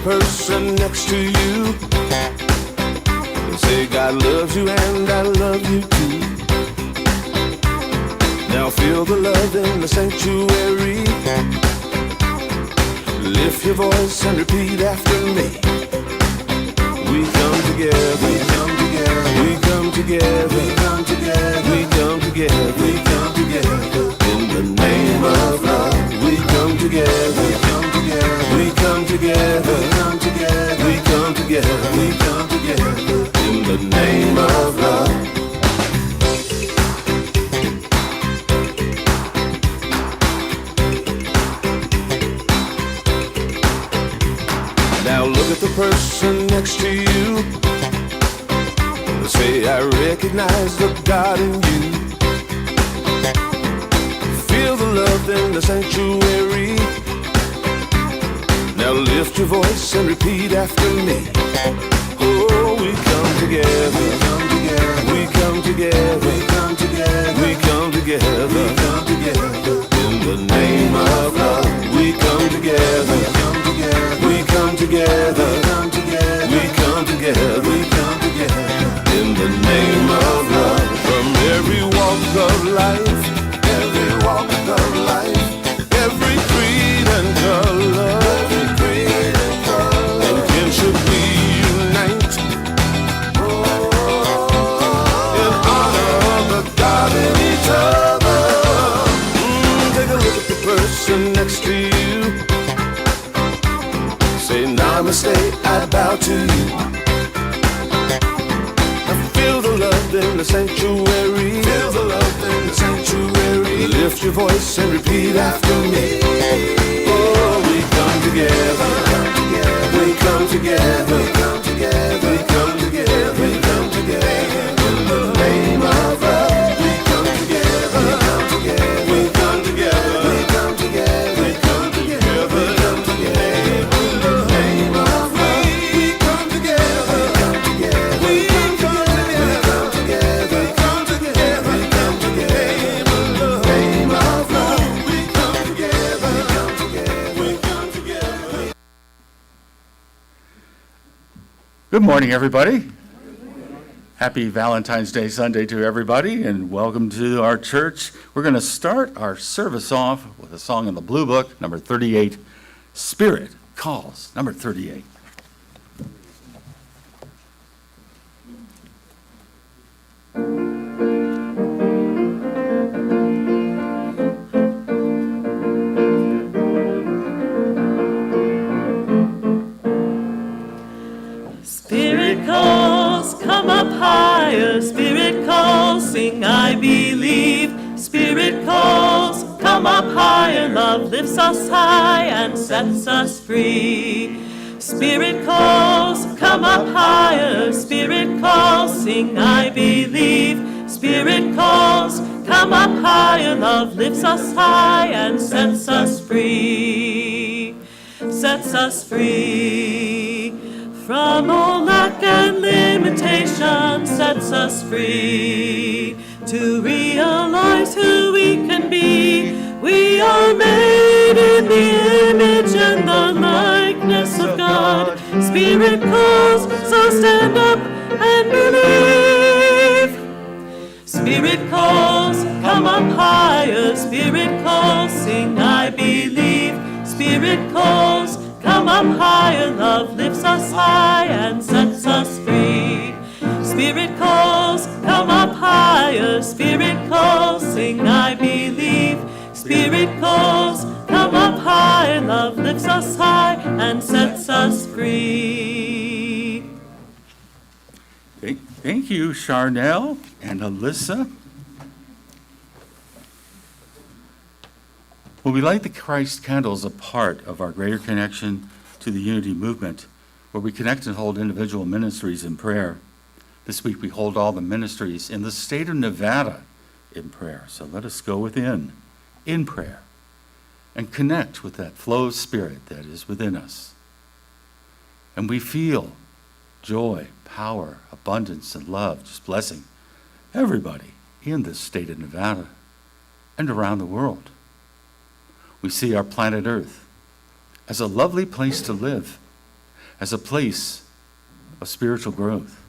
person next to you. Say God loves you and I love you too. Now feel the love in the sanctuary. Lift your voice and repeat after me. We come together, we come together, we come together, we come together, we come together, we come together. In the name of love, we come together, we come together, we come together, we come together, we come together, we come together. In the name of love. Now look at the person next to you. Say, I recognize the God in you. Feel the love in the sanctuary. Now lift your voice and repeat after me. Oh, we come together, we come together, we come together, we come together, we come together, we come together. In the name of love, we come together, we come together, we come together, we come together, we come together, we come together. In the name of love, from every walk of life, every walk of life, every creed and color, every creed and color, and kinship we unite in honor of the God in each other. Take a look at the person next to you. Say namaste, I bow to you. Feel the love in the sanctuary. Feel the love in the sanctuary. Lift your voice and repeat after me. Oh, we come together, we come together, we come together, we come together, we come together. In the name of love, we come together, we come together, we come together, we come together, we come together, we come together. In the name of love, we come together, we come together, we come together. Good morning, everybody. Happy Valentine's Day Sunday to everybody, and welcome to our church. We're going to start our service off with a song in the Blue Book, number 38, Spirit Calls, number 38. Spirit calls, come up higher. Spirit calls, sing I believe. Spirit calls, come up higher. Love lifts us high and sets us free. Spirit calls, come up higher. Spirit calls, sing I believe. Spirit calls, come up higher. Love lifts us high and sets us free. Sets us free. From all lack and limitation, sets us free to realize who we can be. We are made in the image and the likeness of God. Spirit calls, so stand up and believe. Spirit calls, come up higher. Spirit calls, sing I believe. Spirit calls, come up higher. Love lifts us high and sets us free. Spirit calls, come up higher. Spirit calls, sing I believe. Spirit calls, come up higher. Love lifts us high and sets us free. Thank you, Charnel and Alyssa. Well, we light the Christ candles, a part of our greater connection to the unity movement, where we connect and hold individual ministries in prayer. This week we hold all the ministries in the state of Nevada in prayer. So let us go within in prayer and connect with that flow of spirit that is within us. And we feel joy, power, abundance, and love just blessing everybody in this state of Nevada and around the world. We see our planet Earth as a lovely place to live, as a place of spiritual growth,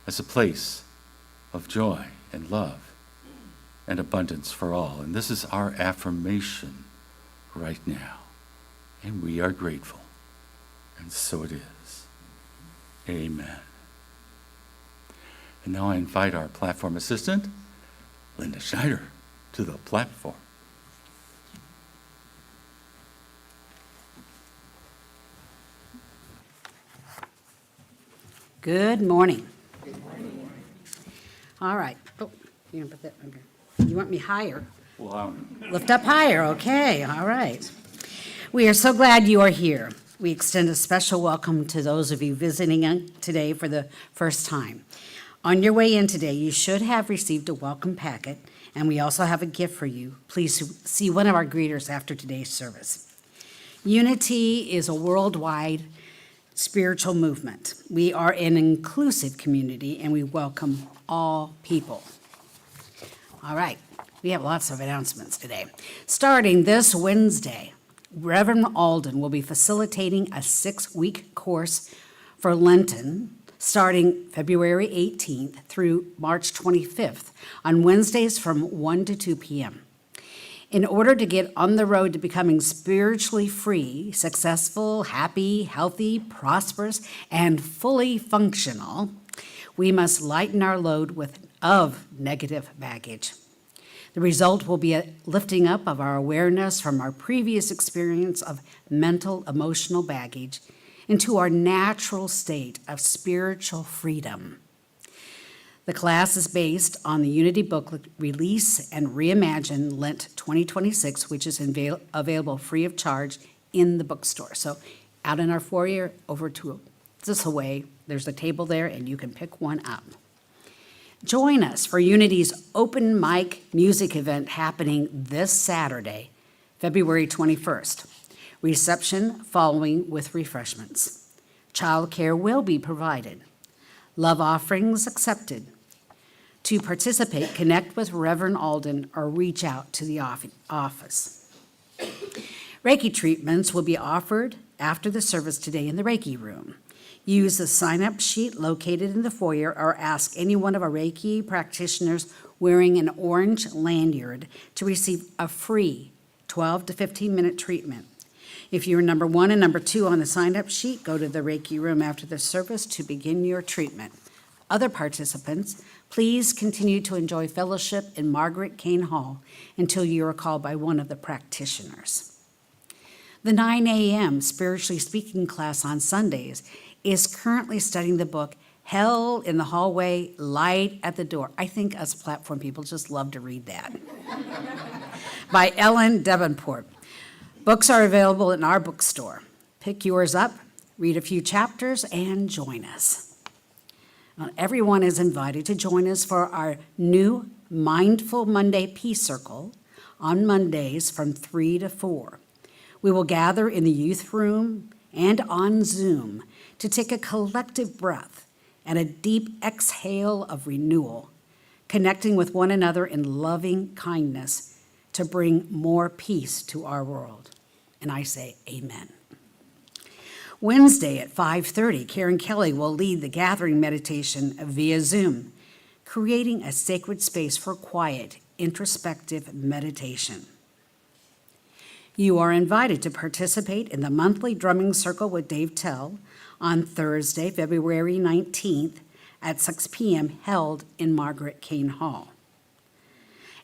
as a place of joy and love and abundance for all. And this is our affirmation right now. And we are grateful. And so it is. Amen. And now I invite our platform assistant, Linda Schneider, to the platform. Good morning. All right. Oh, you gonna put that under? You want me higher? Well, Lift up higher. Okay. All right. We are so glad you are here. We extend a special welcome to those of you visiting today for the first time. On your way in today, you should have received a welcome packet, and we also have a gift for you. Please see one of our greeters after today's service. Unity is a worldwide spiritual movement. We are an inclusive community, and we welcome all people. All right, we have lots of announcements today. Starting this Wednesday, Reverend Alden will be facilitating a 6-week course for Lenten, starting February 18th through March 25th, on Wednesdays from 1 to 2 p.m. In order to get on the road to becoming spiritually free, successful, happy, healthy, prosperous, and fully functional, we must lighten our load of negative baggage. The result will be a lifting up of our awareness from our previous experience of mental, emotional baggage into our natural state of spiritual freedom. The class is based on the Unity booklet, Release and Reimagine Lent 2026, which is available free of charge in the bookstore. So out in our foyer, over to this way, there's a table there, and you can pick one up. Join us for Unity's open mic music event happening this Saturday, February 21st. Reception following with refreshments. Childcare will be provided. Love offerings accepted. To participate, connect with Reverend Alden or reach out to the office. Reiki treatments will be offered after the service today in the Reiki room. Use the sign-up sheet located in the foyer or ask any one of our Reiki practitioners wearing an orange lanyard to receive a free 12 to 15-minute treatment. If you're number 1 and number 2 on the sign-up sheet, go to the Reiki room after the service to begin your treatment. Other participants, please continue to enjoy fellowship in Margaret Kane Hall until you are called by one of the practitioners. The 9 a.m. spiritually speaking class on Sundays is currently studying the book Hell in the Hallway, Light at the Door. I think us platform people just love to read that. By Ellen Davenport. Books are available in our bookstore. Pick yours up, read a few chapters, and join us. Everyone is invited to join us for our new Mindful Monday Peace Circle on Mondays from 3 to 4. We will gather in the youth room and on Zoom to take a collective breath and a deep exhale of renewal, connecting with one another in loving kindness to bring more peace to our world. And I say amen. Wednesday at 5:30, Karen Kelly will lead the gathering meditation via Zoom, creating a sacred space for quiet, introspective meditation. You are invited to participate in the monthly drumming circle with Dave Tell on Thursday, February 19th at 6 p.m. held in Margaret Kane Hall.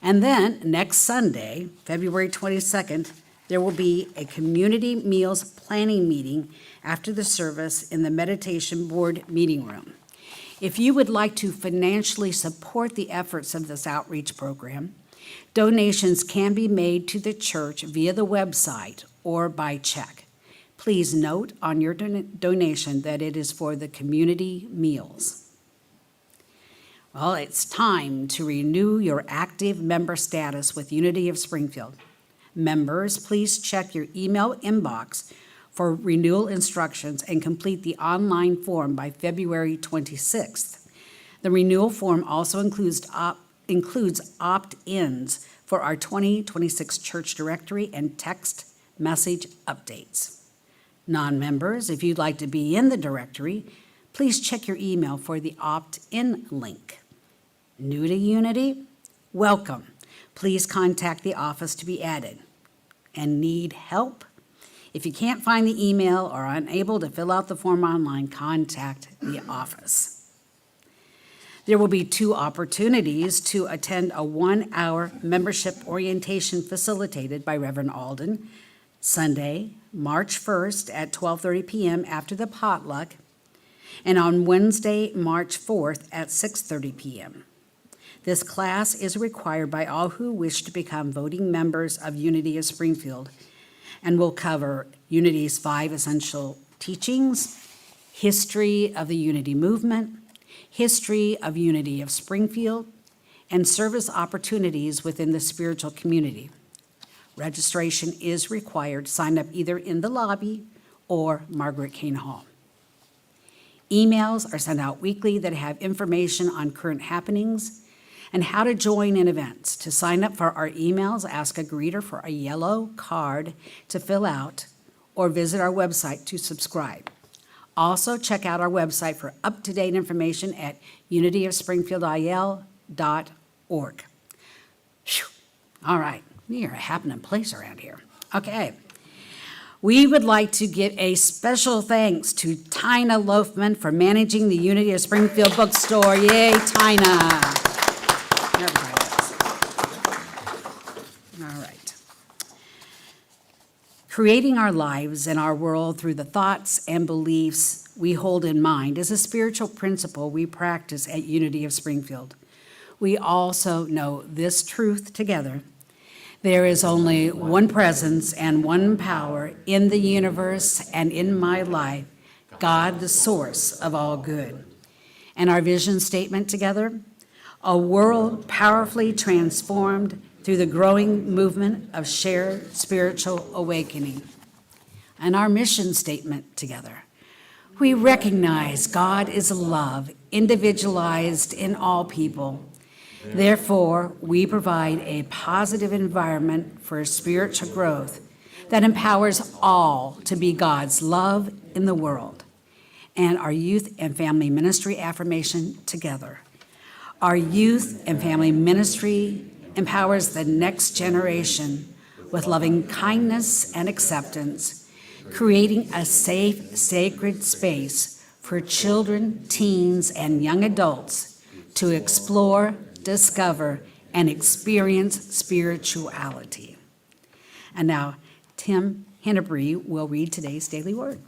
And then next Sunday, February 22nd, there will be a community meals planning meeting after the service in the meditation board meeting room. If you would like to financially support the efforts of this outreach program, donations can be made to the church via the website or by check. Please note on your donation that it is for the community meals. Well, it's time to renew your active member status with Unity of Springfield. Members, please check your email inbox for renewal instructions and complete the online form by February 26th. The renewal form also includes opt-ins for our 2026 church directory and text message updates. Non-members, if you'd like to be in the directory, please check your email for the opt-in link. New to Unity? Welcome. Please contact the office to be added. And need help? If you can't find the email or are unable to fill out the form online, contact the office. There will be 2 opportunities to attend a 1-hour membership orientation facilitated by Reverend Alden, Sunday, March 1st at 12:30 p.m. after the potluck, and on Wednesday, March 4th at 6:30 p.m. This class is required by all who wish to become voting members of Unity of Springfield and will cover Unity's 5 essential teachings, history of the Unity movement, history of Unity of Springfield, and service opportunities within the spiritual community. Registration is required. Sign up either in the lobby or Margaret Kane Hall. Emails are sent out weekly that have information on current happenings and how to join in events. To sign up for our emails, ask a greeter for a yellow card to fill out or visit our website to subscribe. Also, check out our website for up-to-date information at unityofspringfieldil.org. Phew. All right, we are a happening place around here. Okay. We would like to give a special thanks to Tina Loafman for managing the Unity of Springfield bookstore. Yay, Tina. Everybody else. All right. Creating our lives and our world through the thoughts and beliefs we hold in mind is a spiritual principle we practice at Unity of Springfield. We also know this truth together. There is only one presence and one power in the universe and in my life, God, the source of all good. And our vision statement together, a world powerfully transformed through the growing movement of shared spiritual awakening. And our mission statement together, we recognize God is love, individualized in all people. Therefore, we provide a positive environment for spiritual growth that empowers all to be God's love in the world. And our youth and family ministry affirmation together. Our youth and family ministry empowers the next generation with loving kindness and acceptance, creating a safe, sacred space for children, teens, and young adults to explore, discover, and experience spirituality. And now, Tim Hennebree will read today's daily word.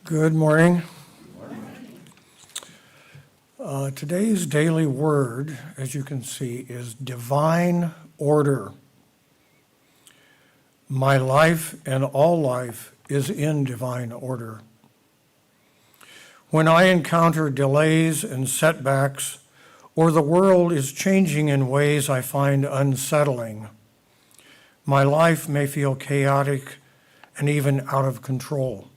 Good morning. Today's daily word, as you can see, is divine order. My life and all life is in divine order. When I encounter delays and setbacks, or the world is changing in ways I find unsettling, my life may feel chaotic and even out of control.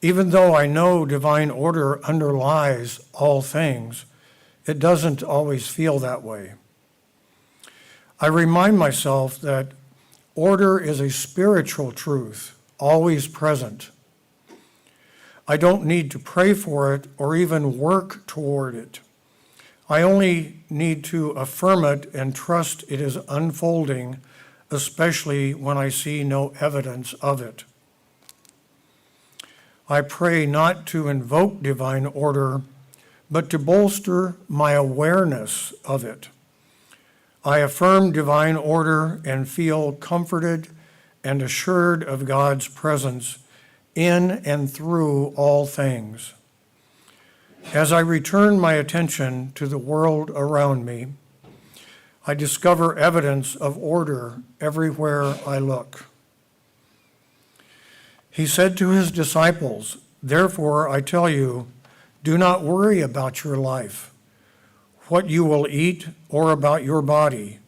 Even though I know divine order underlies all things, it doesn't always feel that way. I remind myself that order is a spiritual truth, always present. I don't need to pray for it or even work toward it. I only need to affirm it and trust it is unfolding, especially when I see no evidence of it. I pray not to invoke divine order, but to bolster my awareness of it. I affirm divine order and feel comforted and assured of God's presence in and through all things. As I return my attention to the world around me, I discover evidence of order everywhere I look. He said to his disciples, "Therefore I tell you, do not worry about your life, what you will eat, or about your body,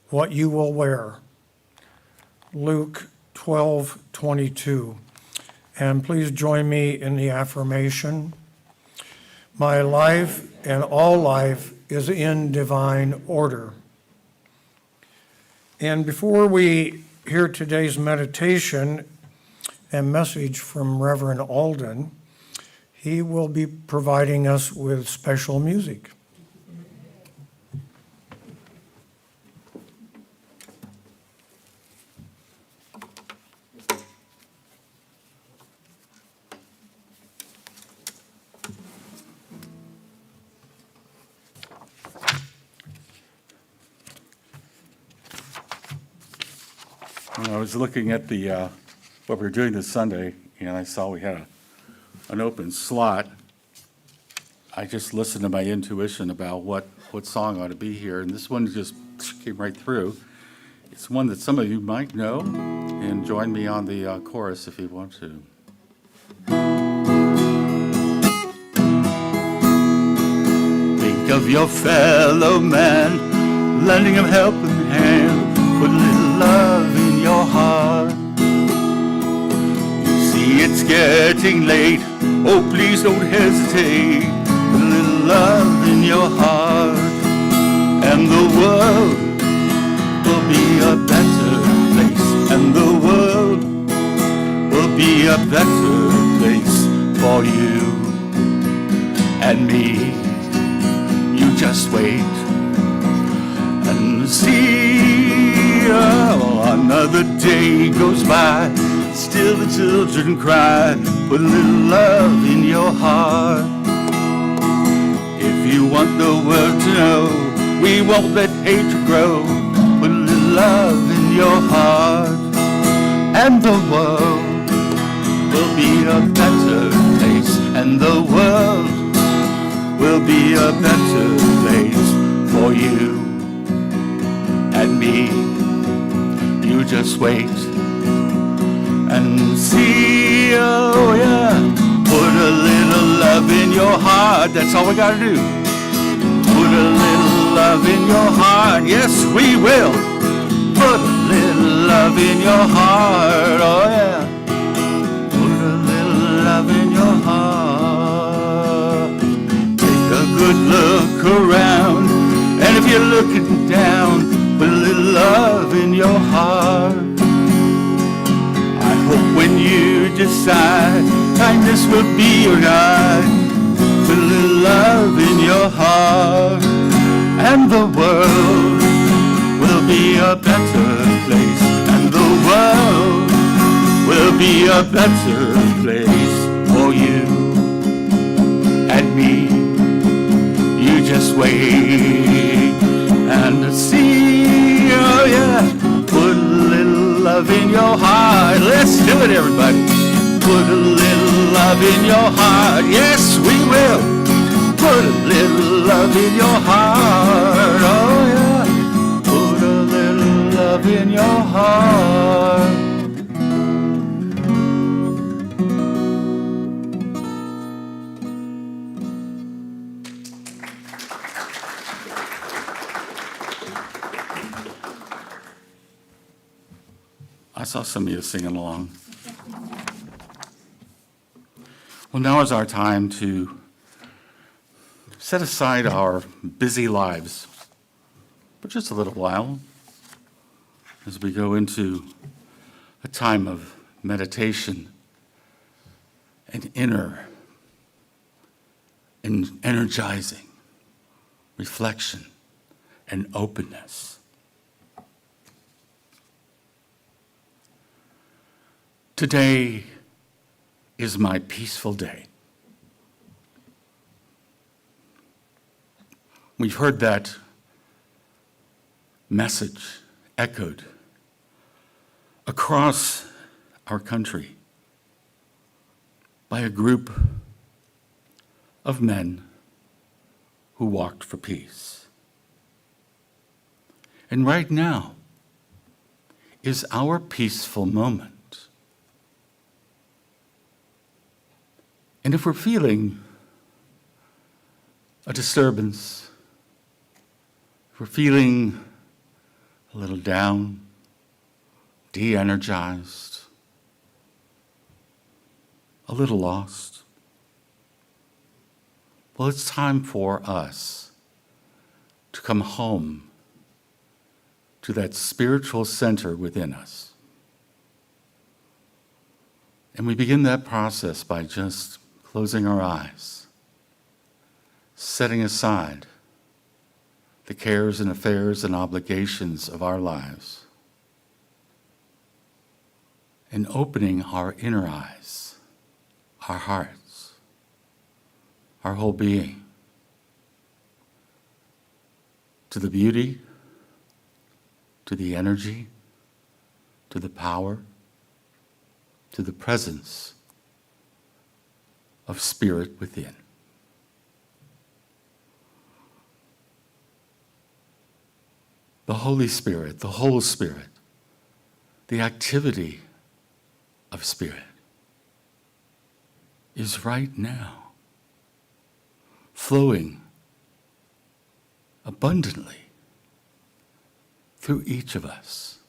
what you will wear." Luke 12:22. And please join me in the affirmation. My life and all life is in divine order. And before we hear today's meditation and message from Reverend Alden, he will be providing us with special music. When I was looking at what we were doing this Sunday, and I saw we had an open slot, I just listened to my intuition about what song ought to be here, and this one just came right through. It's one that some of you might know, and join me on the chorus if you want to. Think of your fellow man, lending him helping hand, put a little love in your heart. You see it's getting late, oh please don't hesitate, put a little love in your heart, and the world will be a better place, and the world will be a better place for you and me. You just wait and see. Oh, another day goes by, still the children cry, put a little love in your heart. If you want the world to know, we won't let hatred grow, put a little love in your heart, and the world will be a better place, and the world will be a better place for you and me. You just wait and see. Oh yeah, put a little love in your heart, that's all we gotta do. Put a little love in your heart, yes we will. Put a little love in your heart, oh yeah. Put a little love in your heart. Take a good look around, and if you're looking down, put a little love in your heart. I hope when you decide kindness will be your guide, put a little love in your heart, and the world will be a better place, and the world will be a better place for you and me. You just wait and see. Oh yeah, put a little love in your heart. Let's do it, everybody. Put a little love in your heart, yes we will. Put a little love in your heart, oh yeah. Put a little love in your heart. I saw some of you singing along. Well, now is our time to set aside our busy lives for just a little while as we go into a time of meditation and inner and energizing reflection and openness. Today is my peaceful day. We've heard that message echoed across our country by a group of men who walked for peace. And right now is our peaceful moment. And if we're feeling a disturbance, if we're feeling a little down, de-energized, a little lost, Well, it's time for us to come home to that spiritual center within us. And we begin that process by just closing our eyes, setting aside the cares and affairs and obligations of our lives, and opening our inner eyes, our hearts, our whole being to the beauty, to the energy, to the power, to the presence of spirit within. The Holy Spirit, the whole Spirit, the activity of Spirit is right now flowing abundantly through each of us.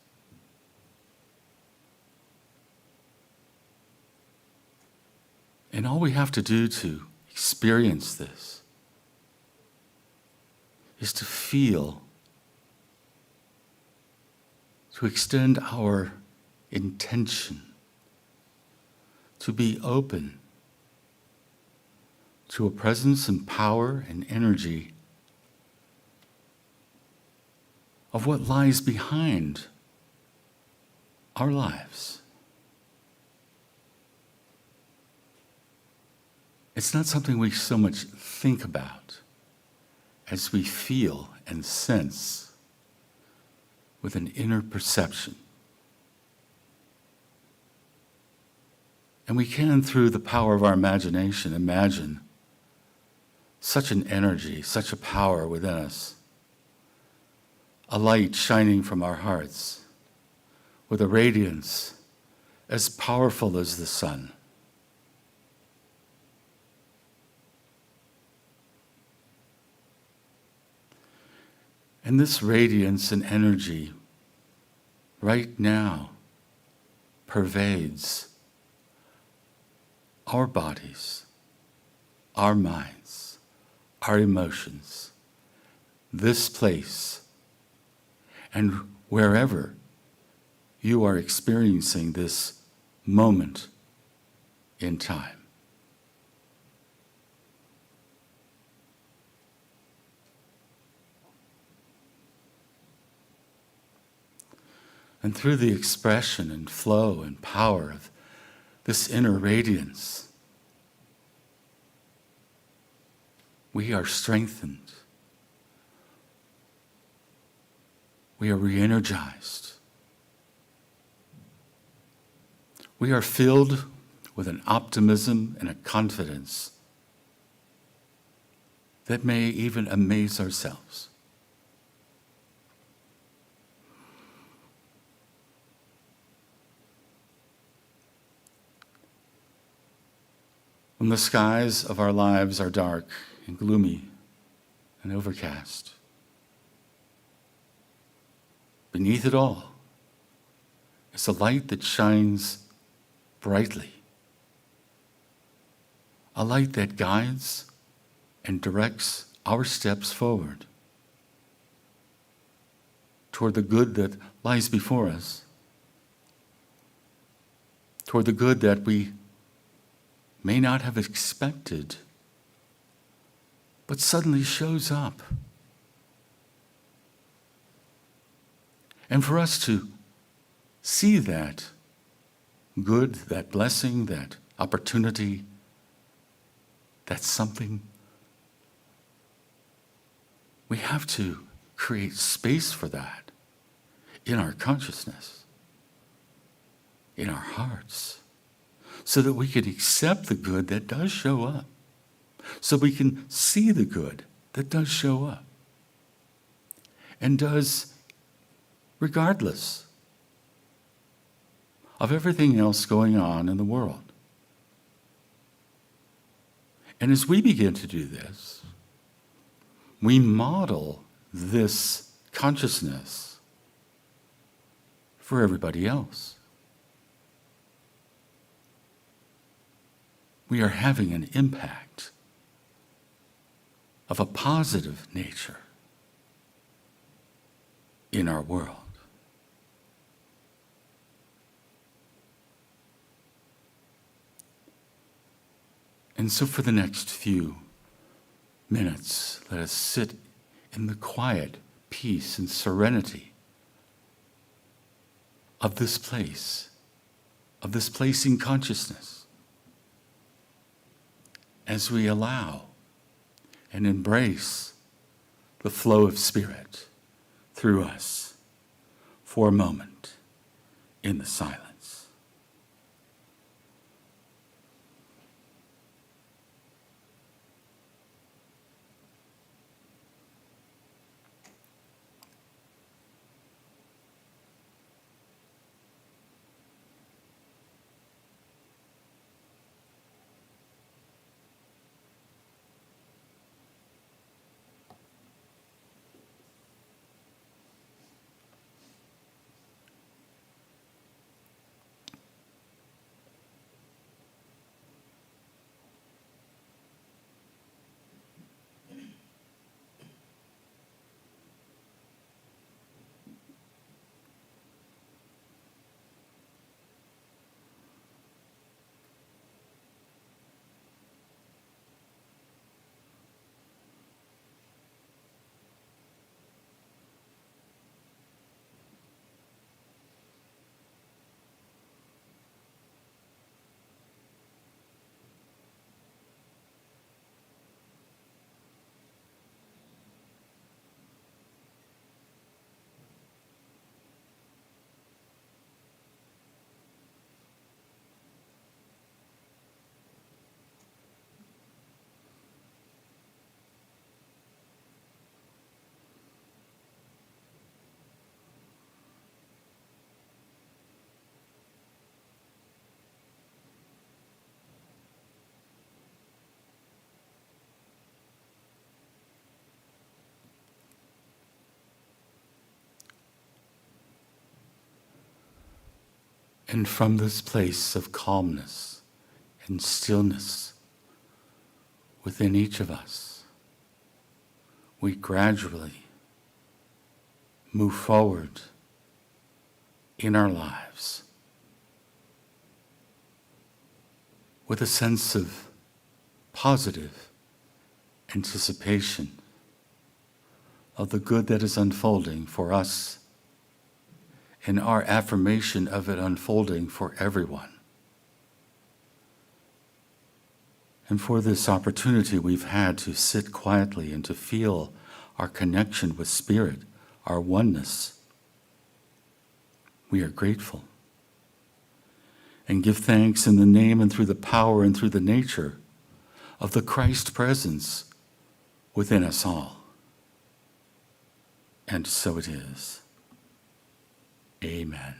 And all we have to do to experience this is to feel, to extend our intention, to be open to a presence and power and energy of what lies behind our lives. It's not something we so much think about as we feel and sense with an inner perception. And we can, through the power of our imagination, imagine such an energy, such a power within us, a light shining from our hearts with a radiance as powerful as the sun. And this radiance and energy right now pervades our bodies, our minds, our emotions, this place, and wherever you are experiencing this moment in time. And through the expression and flow and power of this inner radiance, we are strengthened. We are re-energized. We are filled with an optimism and a confidence that may even amaze ourselves. When the skies of our lives are dark and gloomy and overcast, beneath it all is a light that shines brightly, a light that guides and directs our steps forward toward the good that lies before us, toward the good that we may not have expected, but suddenly shows up. And for us to see that good, that blessing, that opportunity, that's something, we have to create space for that in our consciousness, in our hearts, so that we can accept the good that does show up, so we can see the good that does show up, and does regardless of everything else going on in the world. And as we begin to do this, we model this consciousness for everybody else. We are having an impact of a positive nature in our world. And so for the next few minutes, let us sit in the quiet peace and serenity of this place in consciousness, as we allow and embrace the flow of Spirit through us for a moment in the silence. And from this place of calmness and stillness within each of us, we gradually move forward in our lives with a sense of positive anticipation of the good that is unfolding for us and our affirmation of it unfolding for everyone. And for this opportunity we've had to sit quietly and to feel our connection with Spirit, our oneness, we are grateful and give thanks in the name and through the power and through the nature of the Christ presence within us all. And so it is. Amen.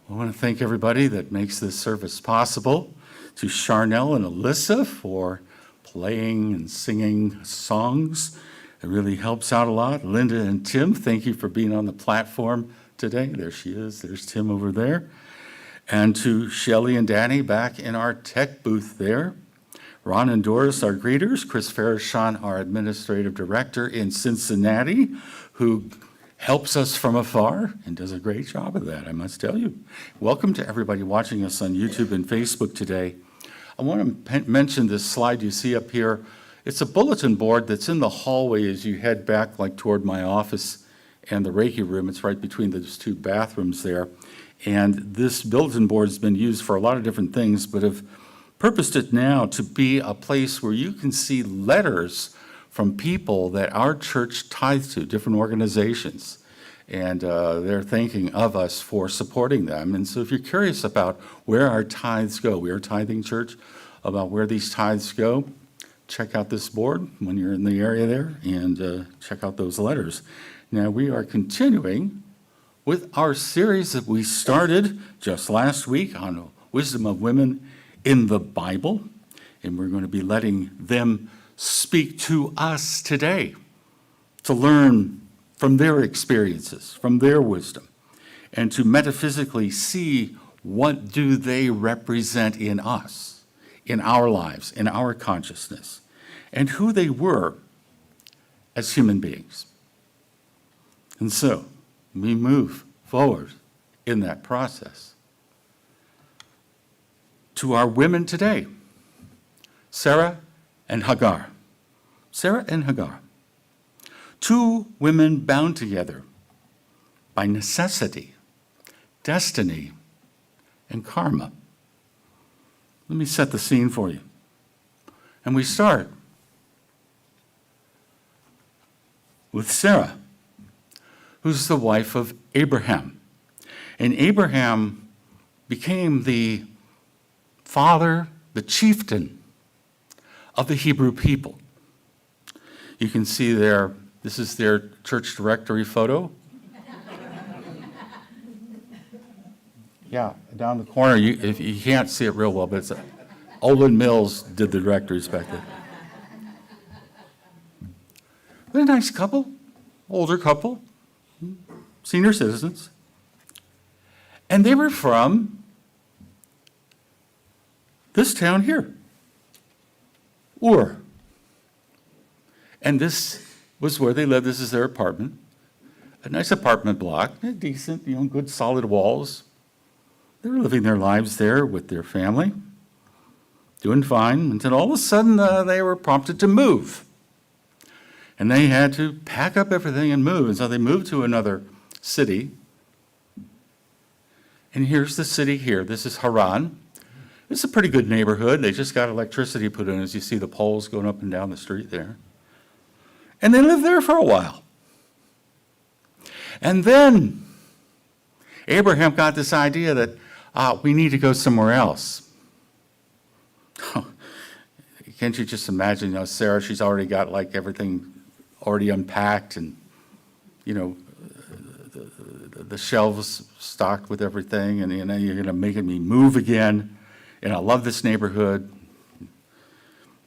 I want to thank everybody that makes this service possible, to Charnel and Alyssa for playing and singing songs. It really helps out a lot. Linda and Tim, thank you for being on the platform today. There she is. There's Tim over there. And to Shelley and Danny back in our tech booth there. Ron and Doris, our greeters. Chris Farashon, our administrative director in Cincinnati, who helps us from afar and does a great job of that, I must tell you. Welcome to everybody watching us on YouTube and Facebook today. I want to mention this slide you see up here. It's a bulletin board that's in the hallway as you head back like toward my office and the Reiki room. It's right between those two bathrooms there. And this bulletin board has been used for a lot of different things, but have purposed it now to be a place where you can see letters from people that our church tithes to, different organizations. And they're thanking of us for supporting them. And so if you're curious about where our tithes go, we are a tithing church, about where these tithes go, check out this board when you're in the area there and check out those letters. Now we are continuing with our series that we started just last week on wisdom of women in the Bible, and we're going to be letting them speak to us today to learn from their experiences, from their wisdom, and to metaphysically see what do they represent in us, in our lives, in our consciousness, and who they were as human beings. And so we move forward in that process to our women today, Sarah and Hagar. Sarah and Hagar. Two women bound together by necessity, destiny, and karma. Let me set the scene for you. And we start with Sarah, who's the wife of Abraham. And Abraham became the father, the chieftain of the Hebrew people. You can see there, this is their church directory photo. Yeah, down the corner, if you can't see it real well, but it's Olin Mills did the directories back then. They're a nice couple, older couple, senior citizens. And they were from this town here, Ur. And this was where they lived. This is their apartment. A nice apartment block, decent, good solid walls. They were living their lives there with their family, doing fine, until all of a sudden they were prompted to move. And they had to pack up everything and move. And so they moved to another city. And here's the city here. This is Haran. It's a pretty good neighborhood. They just got electricity put in, as you see the poles going up and down the street there. And they lived there for a while. And then Abraham got this idea that we need to go somewhere else. Can't you just imagine, Sarah, she's already got like everything already unpacked and, the shelves stocked with everything, and you're going to make me move again. And I love this neighborhood.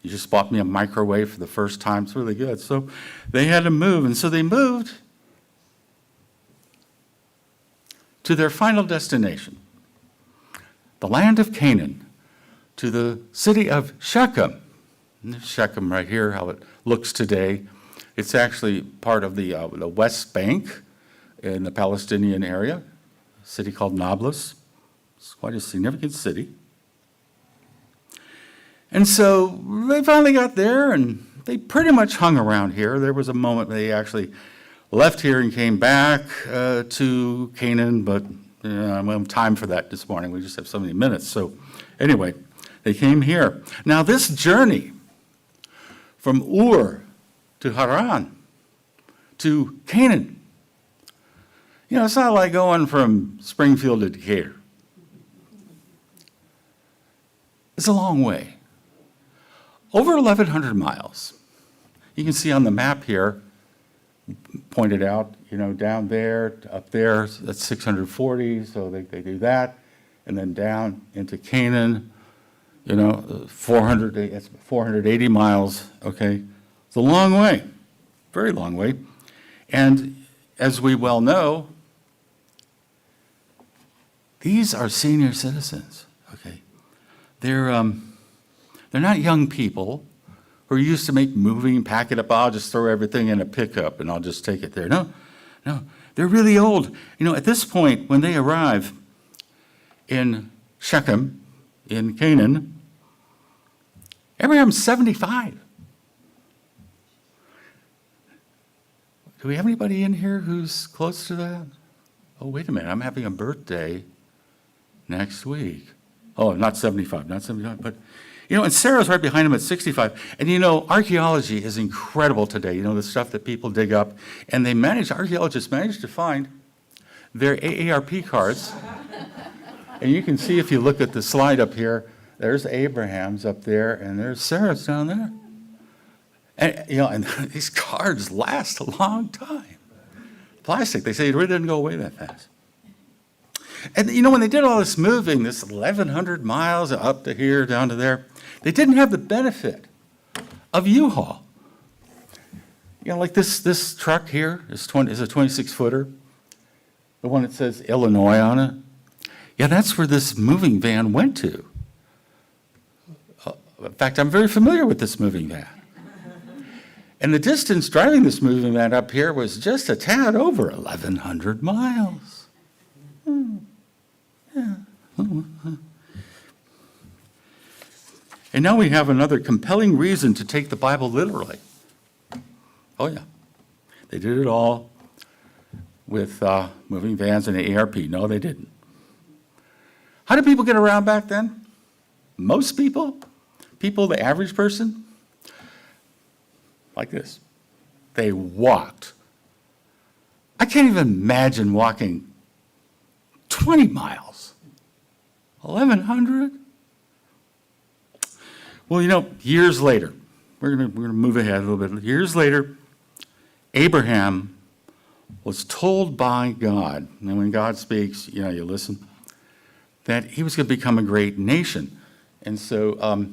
You just bought me a microwave for the first time. It's really good. So they had to move, and so they moved to their final destination, the land of Canaan, to the city of Shechem. And there's Shechem right here, how it looks today. It's actually part of the West Bank in the Palestinian area, a city called Nablus. It's quite a significant city. And so they finally got there, and they pretty much hung around here. There was a moment they actually left here and came back to Canaan, but we don't have time for that this morning. We just have so many minutes. So anyway, they came here. Now this journey from Ur to Haran to Canaan, it's not like going from Springfield to Decatur. It's a long way. Over 1,100 miles. You can see on the map here, pointed out, down there, up there, that's 640, so they do that. And then down into Canaan, 480 miles, okay? It's a long way, very long way. And as we well know, these are senior citizens, okay? They're not young people who are used to moving, pack it up, I'll just throw everything in a pickup and I'll just take it there. No, they're really old. At this point, when they arrive in Shechem, in Canaan, Abraham's 75. Do we have anybody in here who's close to that? Oh, wait a minute, I'm having a birthday next week. Oh, not 75, but, and Sarah's right behind him at 65. And archaeology is incredible today, the stuff that people dig up. And archaeologists managed to find their AARP cards. And you can see if you look at the slide up here, there's Abraham's up there, and there's Sarah's down there. And, and these cards last a long time. Plastic, they say it really didn't go away that fast. And, when they did all this moving, this 1,100 miles up to here, down to there, they didn't have the benefit of U-Haul. like this truck here is a 26-footer. The one that says Illinois on it. Yeah, that's where this moving van went to. In fact, I'm very familiar with this moving van. And the distance driving this moving van up here was just a tad over 1,100 miles. Yeah. And now we have another compelling reason to take the Bible literally. Oh, yeah. They did it all with moving vans and ARP. No, they didn't. How did people get around back then? Most people, the average person, like this. They walked. I can't even imagine walking 20 miles. 1,100? Well, years later, we're gonna move ahead a little bit. Years later, Abraham was told by God, and when God speaks, you listen, that he was going to become a great nation. And so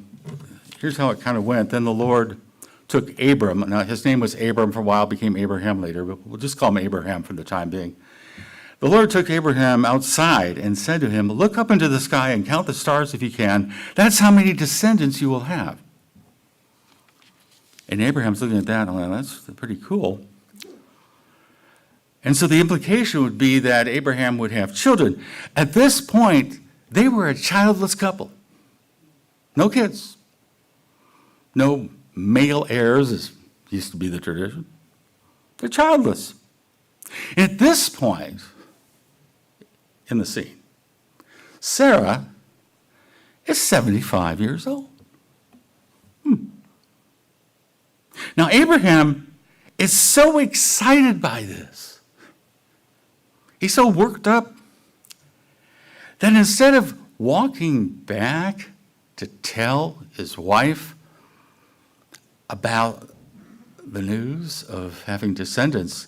here's how it kind of went. Then the Lord took Abram. Now, his name was Abram for a while, became Abraham later, but we'll just call him Abraham for the time being. The Lord took Abraham outside and said to him, "Look up into the sky and count the stars if you can. That's how many descendants you will have." And Abraham's looking at that, and well, that's pretty cool. And so the implication would be that Abraham would have children. At this point, they were a childless couple. No kids. No male heirs, as used to be the tradition. They're childless. At this point in the scene, Sarah is 75 years old. Now, Abraham is so excited by this. He's so worked up that instead of walking back to tell his wife about the news of having descendants,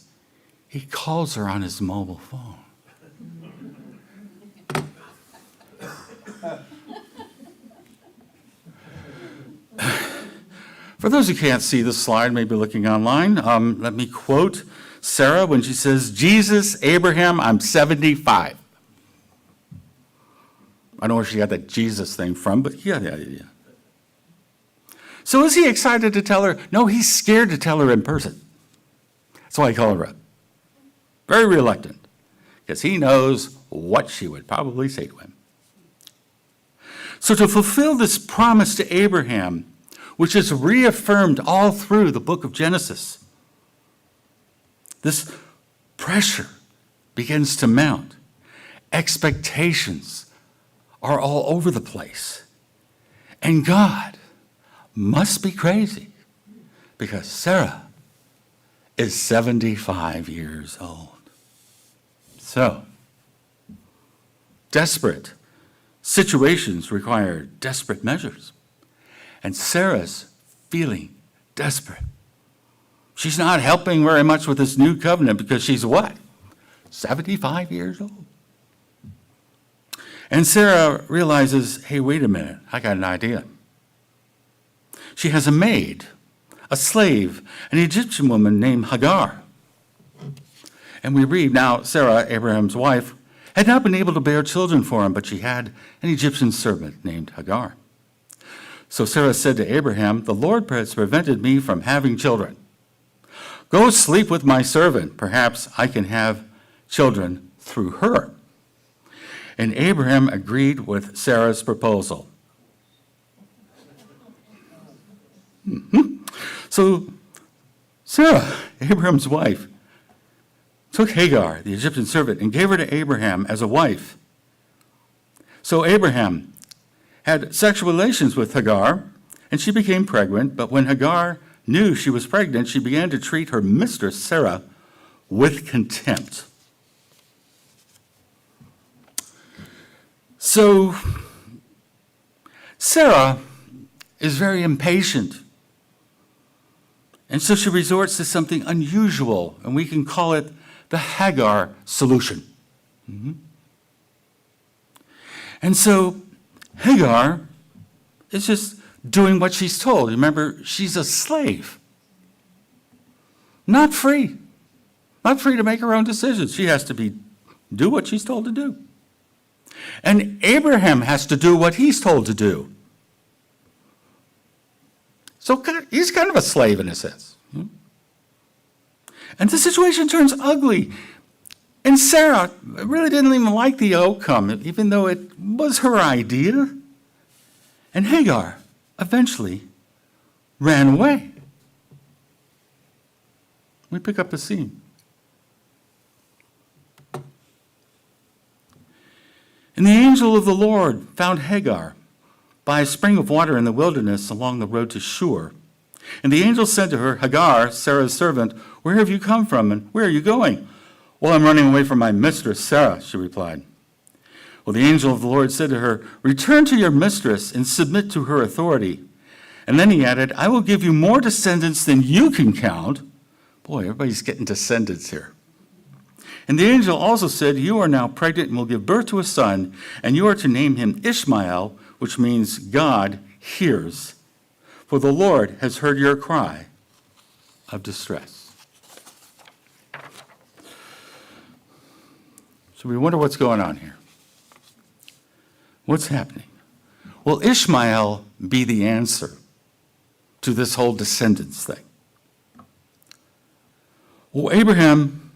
he calls her on his mobile phone. For those who can't see the slide, maybe looking online, let me quote Sarah when she says, "Jesus, Abraham, I'm 75. I don't know where she got that Jesus thing from, but yeah, the idea. So is he excited to tell her? No, he's scared to tell her in person. That's why I call her up. Very reluctant, because he knows what she would probably say to him. So to fulfill this promise to Abraham, which is reaffirmed all through the book of Genesis, this pressure begins to mount. Expectations are all over the place. And God must be crazy because Sarah is 75 years old. So, desperate situations require desperate measures. And Sarah's feeling desperate. She's not helping very much with this new covenant because she's what? 75 years old. And Sarah realizes, hey, wait a minute, I got an idea. She has a maid, a slave, an Egyptian woman named Hagar. And we read, now Sarah, Abraham's wife, had not been able to bear children for him, but she had an Egyptian servant named Hagar. So Sarah said to Abraham, the Lord has prevented me from having children. Go sleep with my servant. Perhaps I can have children through her. And Abraham agreed with Sarah's proposal. So Sarah, Abraham's wife, took Hagar, the Egyptian servant, and gave her to Abraham as a wife. So Abraham had sexual relations with Hagar, and she became pregnant. But when Hagar knew she was pregnant, she began to treat her mistress, Sarah, with contempt. So Sarah is very impatient. And so she resorts to something unusual, and we can call it the Hagar solution. And so Hagar is just doing what she's told. Remember, she's a slave. not free. Not free to make her own decisions. She has to do what she's told to do. And Abraham has to do what he's told to do. So he's kind of a slave in a sense. And the situation turns ugly. And Sarah really didn't even like the outcome, even though it was her idea. And Hagar eventually ran away. We pick up the scene. And the angel of the Lord found Hagar by a spring of water in the wilderness along the road to Shur. And the angel said to her, Hagar, Sarah's servant, where have you come from and where are you going? Well, I'm running away from my mistress, Sarah, she replied. Well, the angel of the Lord said to her, return to your mistress and submit to her authority. And then he added, I will give you more descendants than you can count. Boy, everybody's getting descendants here. And the angel also said, you are now pregnant and will give birth to a son, and you are to name him Ishmael, which means God hears. For the Lord has heard your cry of distress. So we wonder what's going on here. What's happening? Will Ishmael be the answer to this whole descendants thing? Well, Abraham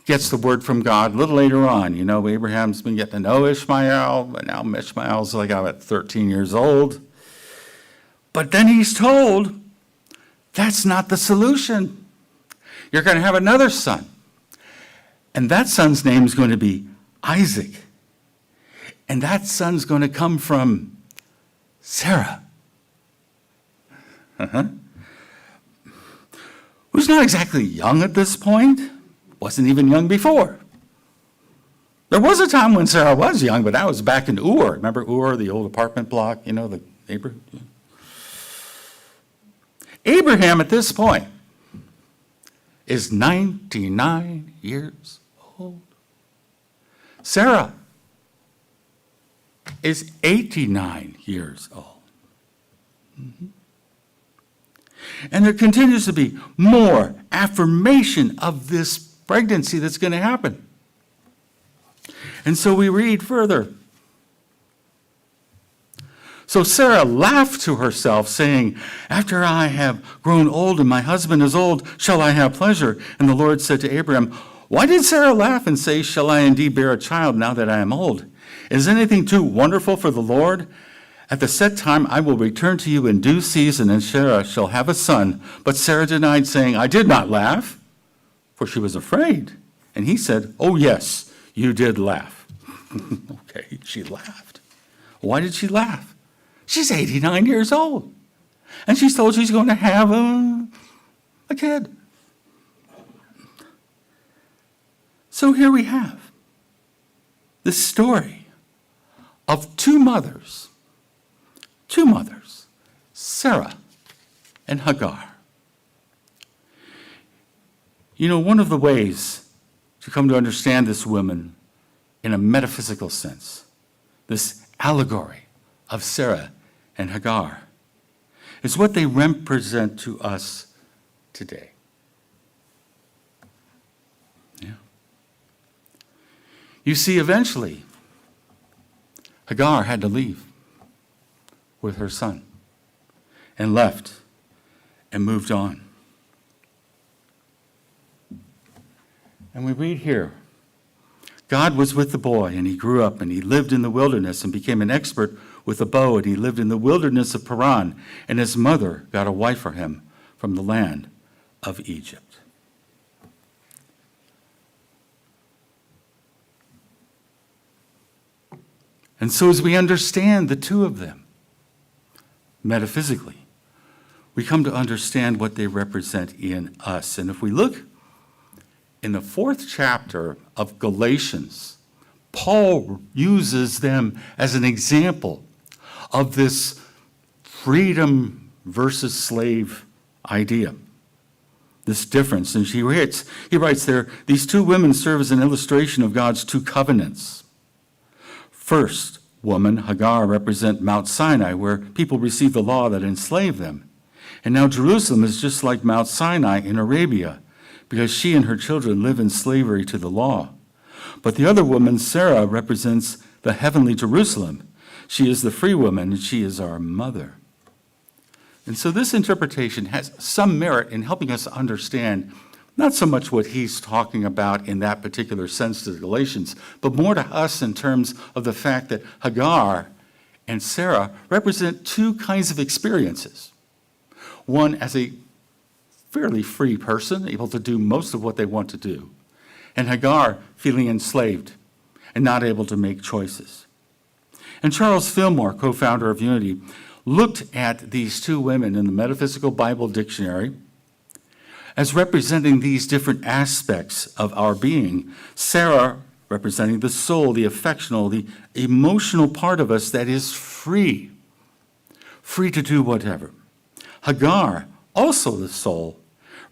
gets the word from God a little later on. You know, Abraham's been getting to know Ishmael, but now Ishmael's like about 13 years old. But then he's told, that's not the solution. You're going to have another son. And that son's name is going to be Isaac. And that son's going to come from Sarah. Who's not exactly young at this point. Wasn't even young before. There was a time when Sarah was young, but that was back in Ur. Remember Ur, the old apartment block, you know, the neighbor? Abraham at this point is 99 years old. Sarah is 89 years old. And there continues to be more affirmation of this pregnancy that's going to happen. And so we read further. So Sarah laughed to herself, saying, after I have grown old and my husband is old, shall I have pleasure? And the Lord said to Abraham, why did Sarah laugh and say, shall I indeed bear a child now that I am old? Is anything too wonderful for the Lord? At the set time I will return to you in due season, and Sarah shall have a son. But Sarah denied, saying, I did not laugh, for she was afraid. And he said, oh yes, you did laugh. Okay, she laughed. Why did she laugh? She's 89 years old. And she's told she's going to have a kid. So here we have this story of two mothers, Sarah and Hagar. You know, one of the ways to come to understand this woman in a metaphysical sense, this allegory of Sarah and Hagar, is what they represent to us today. Yeah. You see, eventually, Hagar had to leave with her son and left and moved on. And we read here, God was with the boy, and he grew up, and he lived in the wilderness and became an expert with a bow, and he lived in the wilderness of Paran, and his mother got a wife for him from the land of Egypt. And so as we understand the two of them, metaphysically, we come to understand what they represent in us. And if we look in the 4th chapter of Galatians, Paul uses them as an example of this freedom versus slave idea, this difference. And he writes there, these two women serve as an illustration of God's two covenants. First, woman, Hagar, represent Mount Sinai, where people received the law that enslaved them. And now Jerusalem is just like Mount Sinai in Arabia, because she and her children live in slavery to the law. But the other woman, Sarah, represents the heavenly Jerusalem. She is the free woman, and she is our mother. And so this interpretation has some merit in helping us understand not so much what he's talking about in that particular sense to the Galatians, but more to us in terms of the fact that Hagar and Sarah represent two kinds of experiences. One as a fairly free person, able to do most of what they want to do, and Hagar feeling enslaved and not able to make choices. And Charles Fillmore, co-founder of Unity, looked at these two women in the Metaphysical Bible Dictionary as representing these different aspects of our being. Sarah representing the soul, the affectional, the emotional part of us that is free to do whatever. Hagar, also the soul,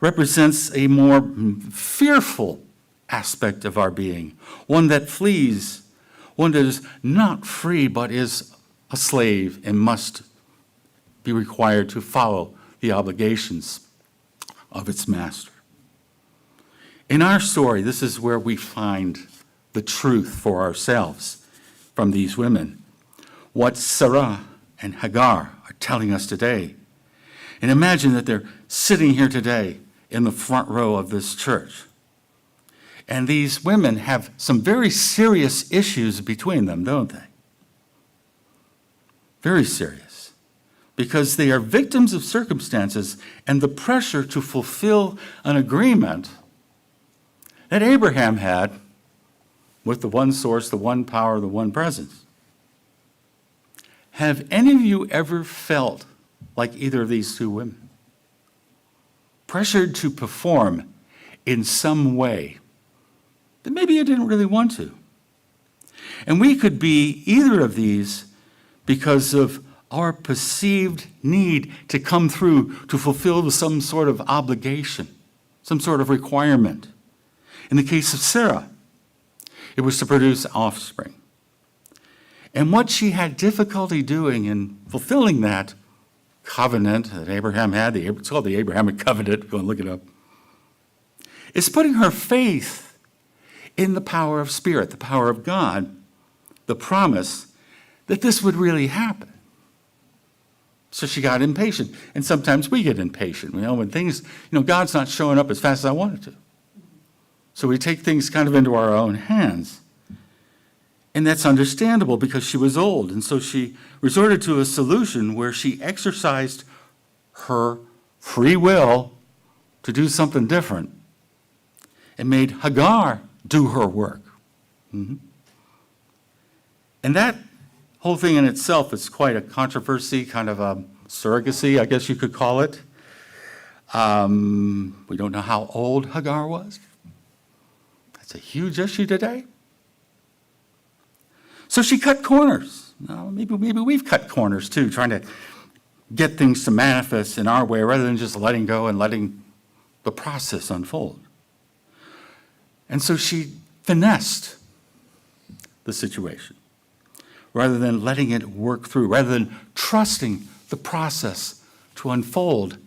represents a more fearful aspect of our being, one that flees, one that is not free but is a slave and must be required to follow the obligations of its master. In our story, this is where we find the truth for ourselves from these women, what Sarah and Hagar are telling us today. And imagine that they're sitting here today in the front row of this church. And these women have some very serious issues between them, don't they? Very serious. Because they are victims of circumstances and the pressure to fulfill an agreement that Abraham had with the one source, the one power, the one presence. Have any of you ever felt like either of these two women? Pressured to perform in some way that maybe you didn't really want to. And we could be either of these because of our perceived need to come through to fulfill some sort of obligation, some sort of requirement. In the case of Sarah, it was to produce offspring. And what she had difficulty doing in fulfilling that covenant that Abraham had, it's called the Abrahamic covenant, go and look it up, is putting her faith in the power of Spirit, the power of God, the promise that this would really happen. So she got impatient. And sometimes we get impatient, when things, God's not showing up as fast as I want it to. So we take things kind of into our own hands. And that's understandable because she was old. And so she resorted to a solution where she exercised her free will to do something different and made Hagar do her work. Mm-hmm. And that whole thing in itself is quite a controversy, kind of a surrogacy, I guess you could call it. We don't know how old Hagar was. That's a huge issue today. So she cut corners. Maybe we've cut corners too, trying to get things to manifest in our way rather than just letting go and letting the process unfold. And so she finessed the situation rather than letting it work through, rather than trusting the process to unfold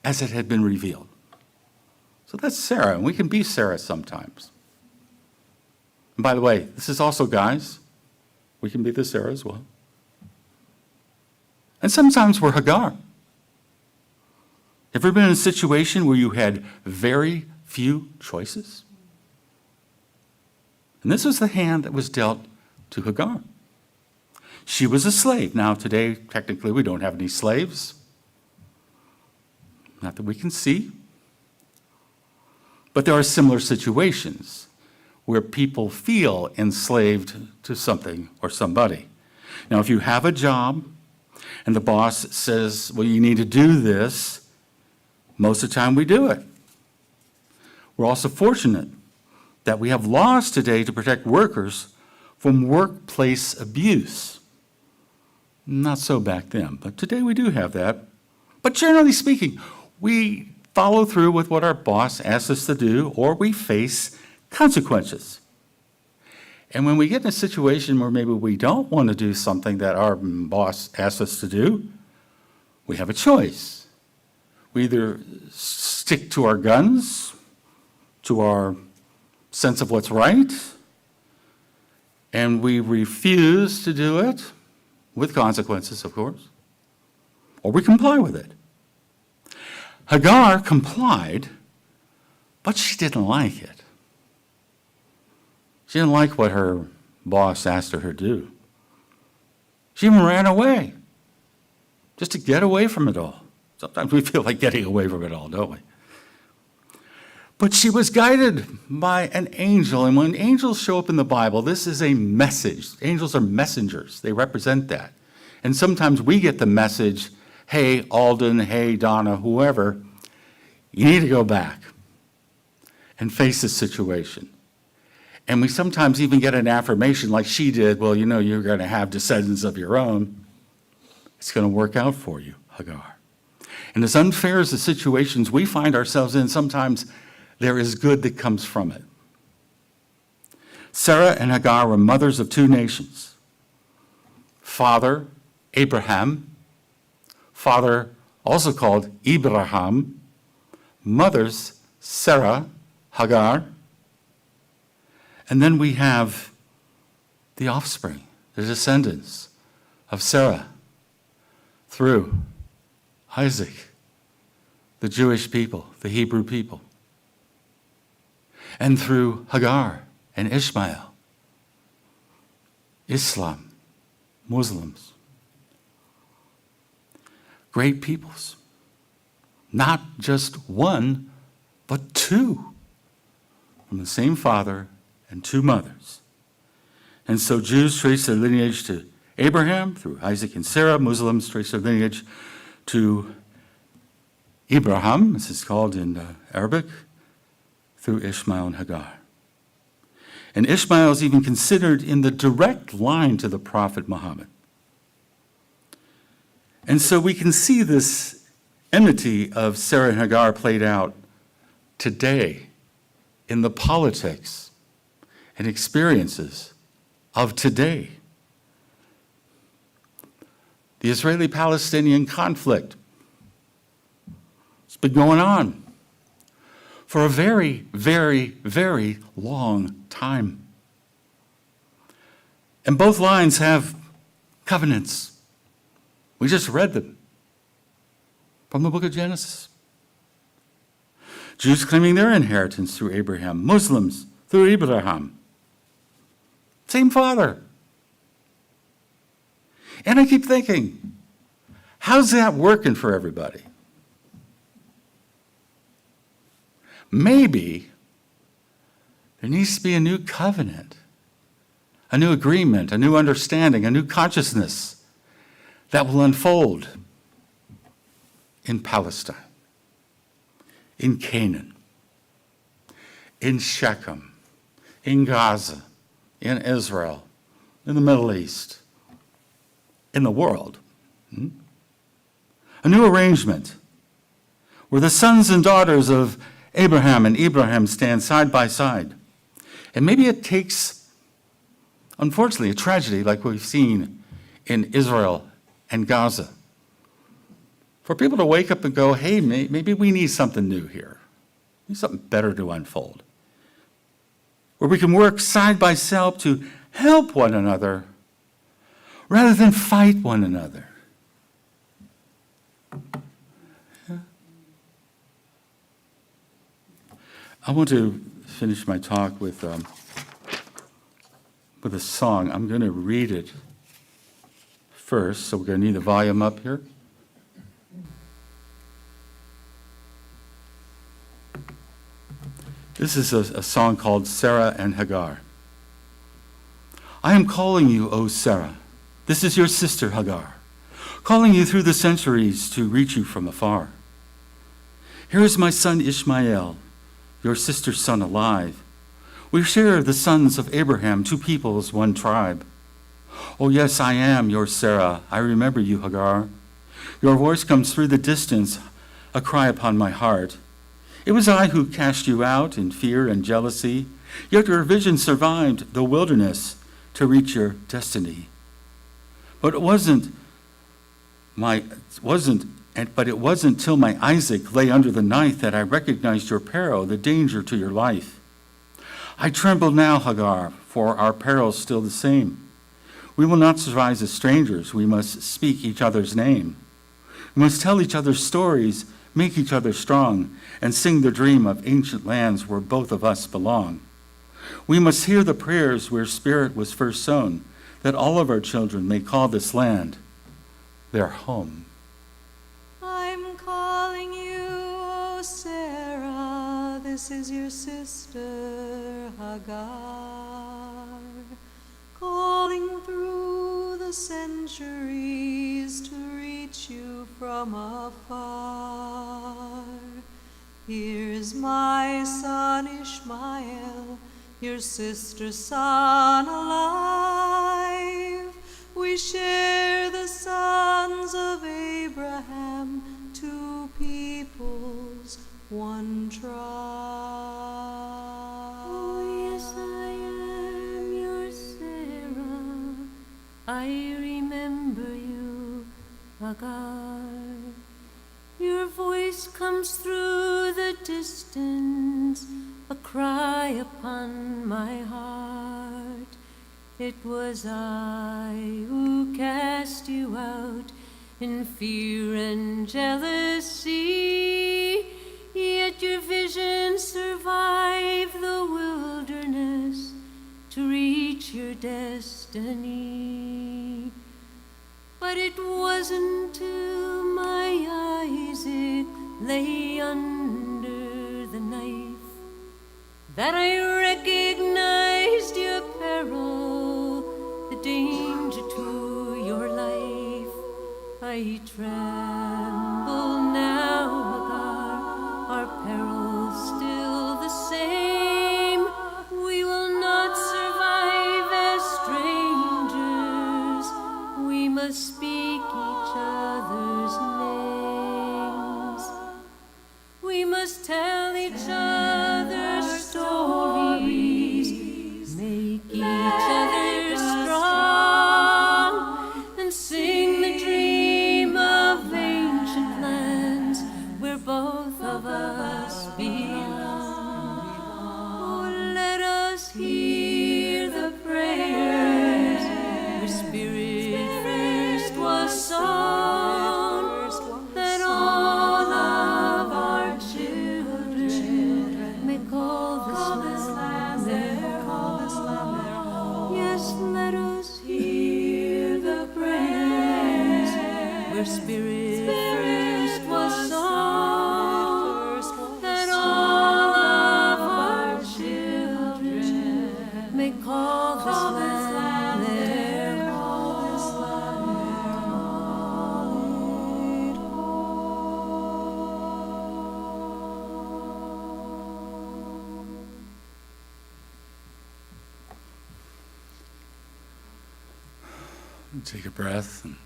as it had been revealed. So that's Sarah, and we can be Sarah sometimes. And by the way, this is also guys. We can be the Sarah as well. And sometimes we're Hagar. Ever been in a situation where you had very few choices? And this was the hand that was dealt to Hagar. She was a slave. Now, today, technically, we don't have any slaves. Not that we can see. But there are similar situations where people feel enslaved to something or somebody. Now, if you have a job and the boss says, well, you need to do this, most of the time we do it. We're also fortunate that we have laws today to protect workers from workplace abuse. Not so back then, but today we do have that. But generally speaking, we follow through with what our boss asks us to do, or we face consequences. And when we get in a situation where maybe we don't want to do something that our boss asks us to do, we have a choice. We either stick to our guns, to our sense of what's right, and we refuse to do it, with consequences, of course, or we comply with it. Hagar complied, but she didn't like it. She didn't like what her boss asked her to do. She even ran away, just to get away from it all. Sometimes we feel like getting away from it all, don't we? But she was guided by an angel, and when angels show up in the Bible, this is a message. Angels are messengers. They represent that. And sometimes we get the message, hey, Alden, hey, Donna, whoever, you need to go back and face this situation. And we sometimes even get an affirmation like she did, well, you know, you're going to have descendants of your own. It's going to work out for you, Hagar. And as unfair as the situations we find ourselves in, sometimes there is good that comes from it. Sarah and Hagar were mothers of two nations. Father, Abraham. Father, also called Abraham. Mothers, Sarah, Hagar. And then we have the offspring, the descendants of Sarah through Isaac, the Jewish people, the Hebrew people, and through Hagar and Ishmael, Islam, Muslims. Great peoples. Not just one, but two, from the same father and two mothers. And so Jews trace their lineage to Abraham through Isaac and Sarah. Muslims trace their lineage to Abraham, as it's called in Arabic, through Ishmael and Hagar. And Ishmael is even considered in the direct line to the prophet Muhammad. And so we can see this enmity of Sarah and Hagar played out today in the politics and experiences of today. The Israeli-Palestinian conflict. It's been going on for a very, very, very long time. And both lines have covenants. We just read them from the book of Genesis. Jews claiming their inheritance through Abraham, Muslims through Abraham. Same father. And I keep thinking, how's that working for everybody? Maybe there needs to be a new covenant, a new agreement, a new understanding, a new consciousness that will unfold in Palestine, in Canaan, in Shechem, in Gaza, in Israel, in the Middle East, in the world. A new arrangement where the sons and daughters of Abraham and Abraham stand side by side. And maybe it takes, unfortunately, a tragedy like we've seen in Israel and Gaza, for people to wake up and go, hey, maybe we need something new here. We need something better to unfold. Where we can work side by side to help one another rather than fight one another. Yeah. I want to finish my talk with a song. I'm going to read it first, so we're going to need the volume up here. This is a song called Sarah and Hagar. I am calling you, O Sarah. This is your sister Hagar, calling you through the centuries to reach you from afar. Here is my son Ishmael, your sister's son alive. We share the sons of Abraham, two peoples, one tribe. Oh yes, I am your Sarah. I remember you, Hagar. Your voice comes through the distance, a cry upon my heart. It was I who cast you out in fear and jealousy, yet your vision survived the wilderness to reach your destiny. But it wasn't But it wasn't till my Isaac lay under the knife that I recognized your peril, the danger to your life. I tremble now, Hagar, for our peril's still the same. We will not survive as strangers. We must speak each other's name. We must tell each other stories, make each other strong, and sing the dream of ancient lands where both of us belong. We must hear the prayers where spirit was first sown, that all of our children may call this land their home. I'm calling you, oh Sarah, this is your sister Hagar, calling through the centuries to reach you from afar. Here's my son Ishmael, your sister's son alive. We share the sons of Abraham, two peoples, one tribe. Oh, yes, I am your Sarah. I remember you, Hagar. Your voice comes through the distance, a cry upon my heart. It was I who cast you out in fear and jealousy, yet your vision survived the wilderness to reach your destiny. But it wasn't till my Isaac lay under the knife that I recognized your peril, the danger to your life. I tremble now, Hagar, our peril's still the same. We will not survive as strangers. We must speak each other's names. We must tell each other stories, make each other strong, and sing the dream of ancient lands where both of us belong. Oh, let us hear the prayers where spirit first was sown, that all of our children may call this land their home. Yes, let us hear the prayers where spirit first was sown, that all of our children may call this land their Take a breath and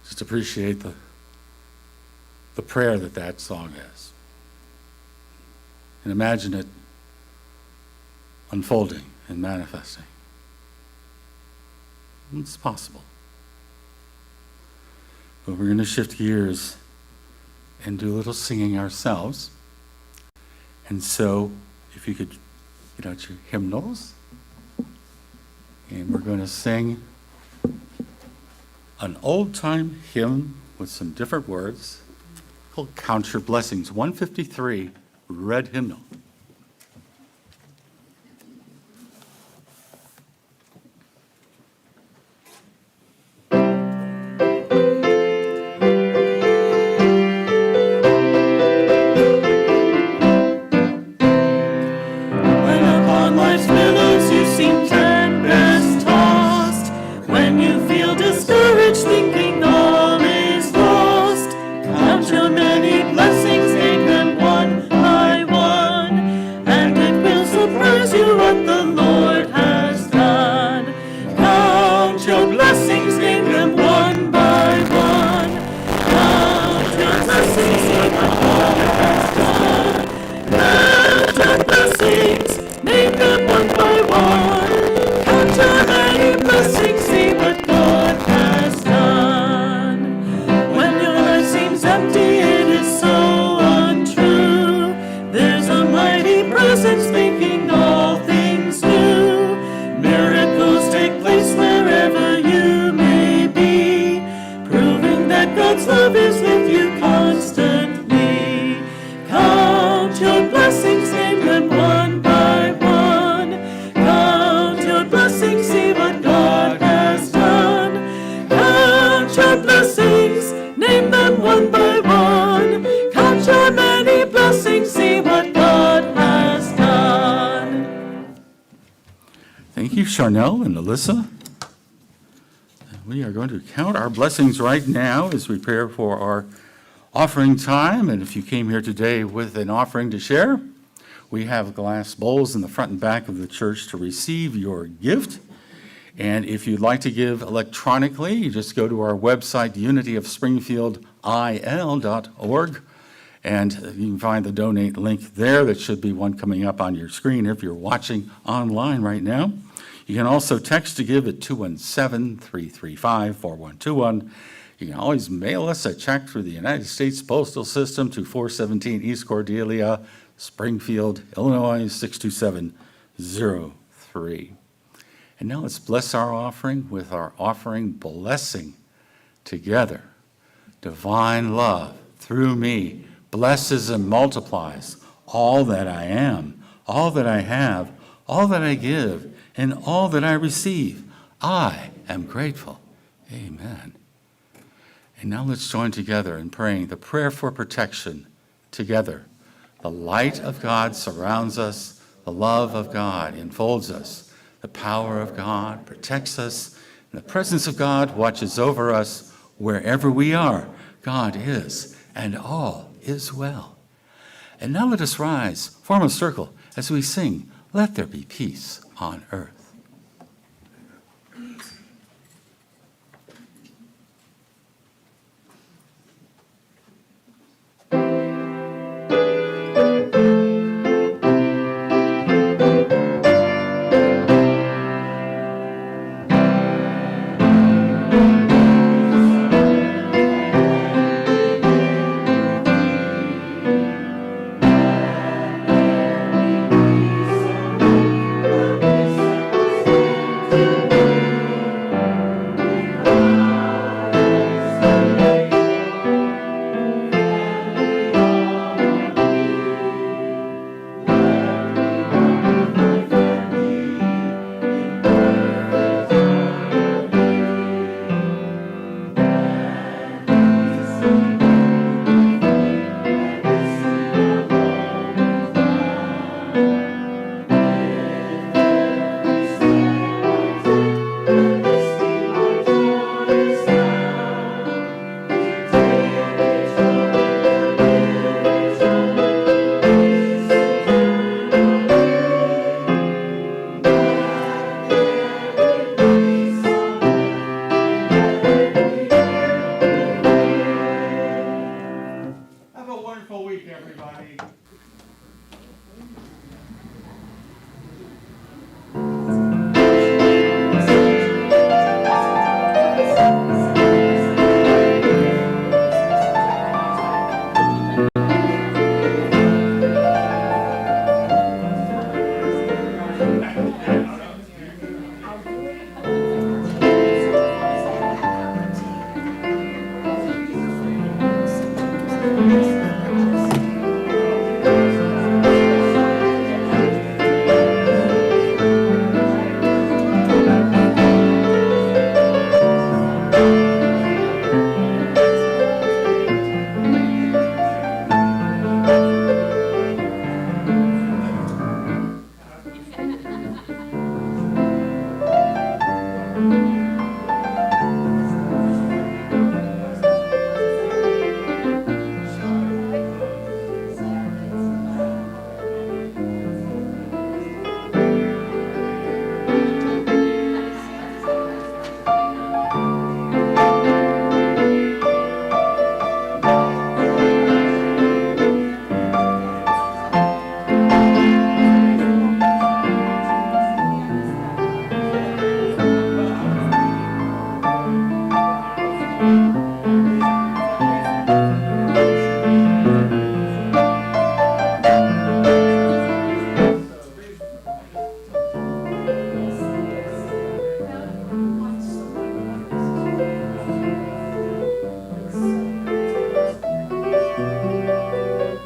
just appreciate the prayer that song is. And imagine it unfolding and manifesting. It's possible. But we're going to shift gears and do a little singing ourselves. And so, if you could get out your hymnals, and we're going to sing an old-time hymn with some different words called Count Your Blessings, 153, red hymnal. When upon life's billows you seem tempest-tossed, when you feel discouraged, thinking all is lost, count your many blessings, name them one by one, love is with you constantly. Count your blessings, name them one by one. Count your blessings, see what God has done. Count your blessings, name them one by one. Count your many blessings, see what God has done. Thank you, Charnel and Alyssa. We are going to count our blessings right now as we prepare for our offering time. And if you came here today with an offering to share, we have glass bowls in the front and back of the church to receive your gift. And if you'd like to give electronically, you just go to our website, unityofspringfieldil.org, and you can find the donate link there. That should be one coming up on your screen if you're watching online right now. You can also text to give at 217-335-4121. You can always mail us a check through the United States Postal System to 417 East Cordelia, Springfield, Illinois, 62703. And now let's bless our offering with our offering blessing together. Divine love through me blesses and multiplies all that I am, all that I have, all that I give, and all that I receive. I am grateful. Amen. And now let's join together in praying the prayer for protection together. The light of God surrounds us. The love of God enfolds us. The power of God protects us. And the presence of God watches over us wherever we are. God is, and all is well. And now let us rise, form a circle as we sing, "Let there be peace on earth."